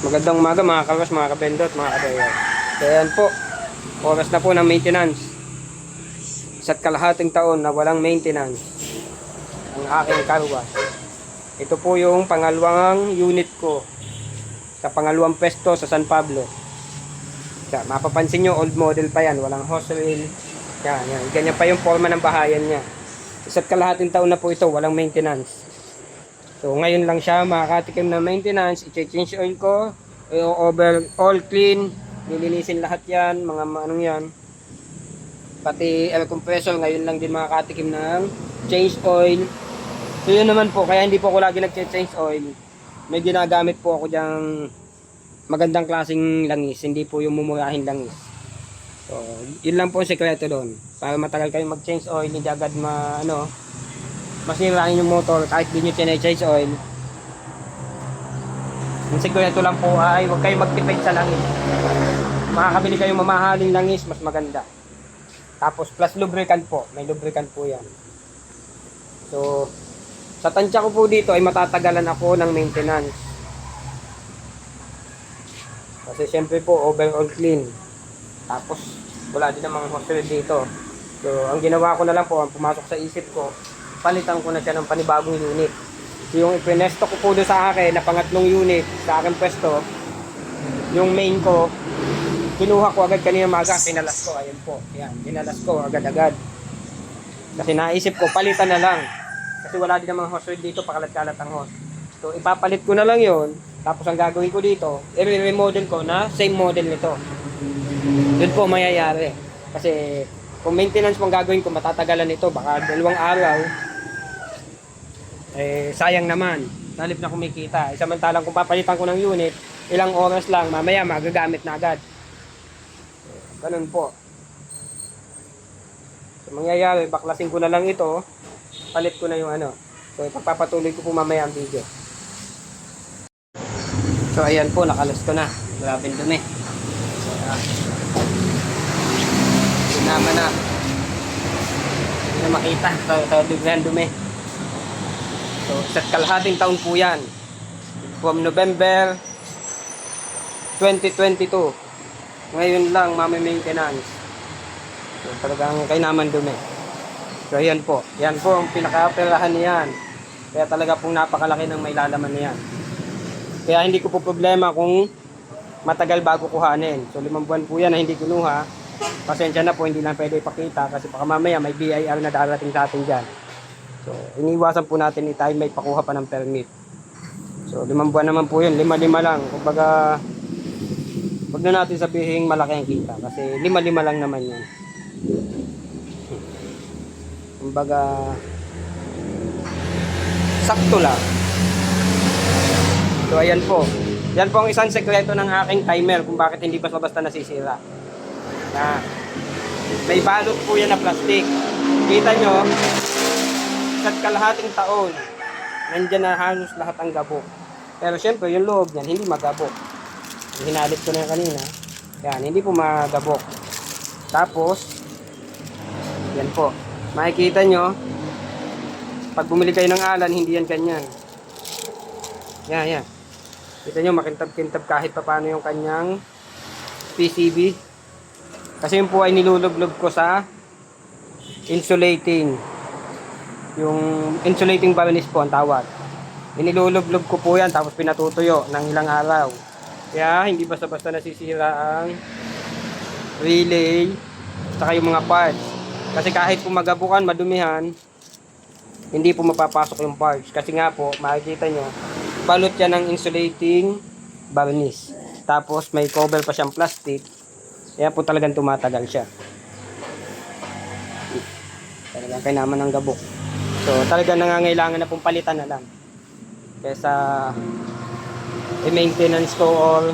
Magandang umaga mga kawas, mga kabendot, mga kabayan. So ayan po, oras na po ng maintenance. Isa't kalahating taon na walang maintenance ang aking karwas. Ito po yung pangalawang unit ko sa pangalawang pwesto sa San Pablo. So, mapapansin nyo, old model pa yan, walang hose reel. Yan. Ganyan pa yung forma ng bahayan niya. Isa't kalahating taon na po ito, walang maintenance. So ngayon lang siya makakatikim ng maintenance, i-change oil ko, overall clean, lilinisin lahat yan, mga anong yan. Pati air compressor, ngayon lang din makakatikim ng change oil. So yun naman po, kaya hindi po ako lagi nag-change oil. May ginagamit po ako dyang magandang klaseng langis, hindi po yung mumurahin langis. So yun lang po ang sekreto doon. Para matagal kayo mag-change oil, hindi agad masirain yung motor kahit di nyo change oil. Ang sikreto lang po ay huwag kayo magtipid sa langis. Makakabili kayong mamahaling langis, mas maganda. Tapos plus lubricant po, may lubricant po yan. So sa tansya ko po dito ay matatagalan ako ng maintenance. Kasi syempre po overall clean. Tapos wala din namang hose dito. So ang ginawa ko na lang po, ang pumasok sa isip ko, palitan ko na siya ng panibagong unit. Yung ipinesto ko po doon sa akin na pangatlong unit sa akin pwesto, yung main ko, kinuha ko agad kanina maga, kinalas ko, ayun po, yan, kinalas ko agad-agad. Kasi naisip ko, palitan na lang. Kasi wala din namang hose dito, pakalat-kalat ang hose. So ipapalit ko na lang yon. Tapos ang gagawin ko dito, i-remodel ko na same model nito. Yun po mayayari. Kasi kung maintenance mong gagawin ko, matatagalan ito, baka 2 araw, sayang naman, nalip na kumikita. Samantalang kung papalitan ko ng unit, ilang oras lang, mamaya magagamit na agad. Ganun po. So mangyayari, baklasin ko na lang ito, palit ko na yung So ipagpapatuloy ko po mamaya ang video. So ayan po, nakalas ko na. Grabe dumi. Sinama na. Hindi na makita. Sa biglang dumi. So, isa't kalahating taon po yan. From November 2022. Ngayon lang, maintenance. So, talagang kainaman dumi. So, yan po. Yan po ang pinaka-perahan niyan. Kaya talaga pong napakalaki ng may lalaman niyan. Kaya hindi ko po problema kung matagal bago kuhanin. So 5 buwan po yan na hindi kinuha. Pasensya na po, hindi lang pwede ipakita kasi baka mamaya may BIR na darating sa atin dyan. So iniwasan po natin tayo may pakuha pa ng permit. So 5 buwan naman po yun, 5 lang. Kumbaga, huwag na natin sabihin malaki ang kita kasi 5 lang naman yun. Kumbaga, sakto lang. So ayan po. Yan po ang isang sekreto ng aking timer kung bakit hindi basta-basta nasisira. May balot po yan na plastic. Kita nyo, isa't kalahating taon, nandyan na halos lahat ang gabok. Pero syempre, yung loob niyan, hindi magabok. Hinalit ko na yan kanina. Yan, hindi po magabok. Tapos, yan po. Makikita nyo, pag bumili kayo ng alan, hindi yan ganyan. Yan. Kita nyo, makintab-kintab kahit pa paano yung kanyang PCB. Kasi yun po ay nilulublob ko sa insulating. Yung insulating varnish po ang tawag. Inilulublob ko po yan tapos pinatutuyo ng ilang araw. Kaya hindi basta-basta nasisira ang relay saka yung mga parts. Kasi kahit po magabukan, madumihan, hindi po mapapasok yung parts. Kasi nga po, makikita nyo, balot yan ng insulating varnish. Tapos may cover pa siyang plastic. Kaya po talagang tumatagal siya. Talagang kainaman ng gabok. So talagang nangangailangan na pong palitan na lang. Kesa i-maintenance ko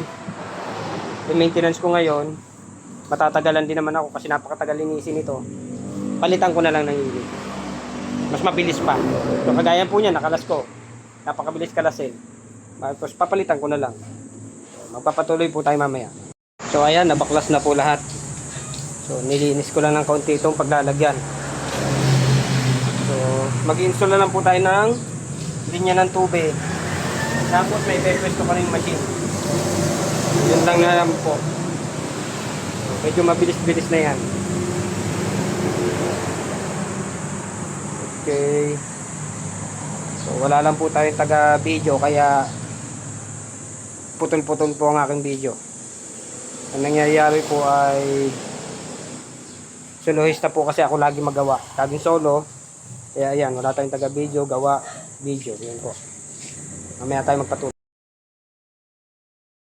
ngayon, matatagalan din naman ako kasi napakatagal linisin ito. Palitan ko na lang ng unit. Mas mabilis pa. So kagaya po niya, nakalas ko. Napakabilis kalasin. Tapos papalitan ko na lang. Magpapatuloy po tayo mamaya. So ayan, nabaklas na po lahat. So nilinis ko lang ng kaunti itong paglalagyan. So mag-install na lang po tayo ng linya ng tubig. Tapos may pwesto ko na yung machine. Yun lang na lang po. Medyo mabilis-bilis na yan. Okay. So wala lang po tayong taga-video kaya putol-putol po ang aking video. Ang nangyayari po ay soloista po kasi ako lagi magawa. Laging solo. Kaya ayan, wala tayong taga-video, gawa, video. Yan po. Mamaya tayo magpatuloy.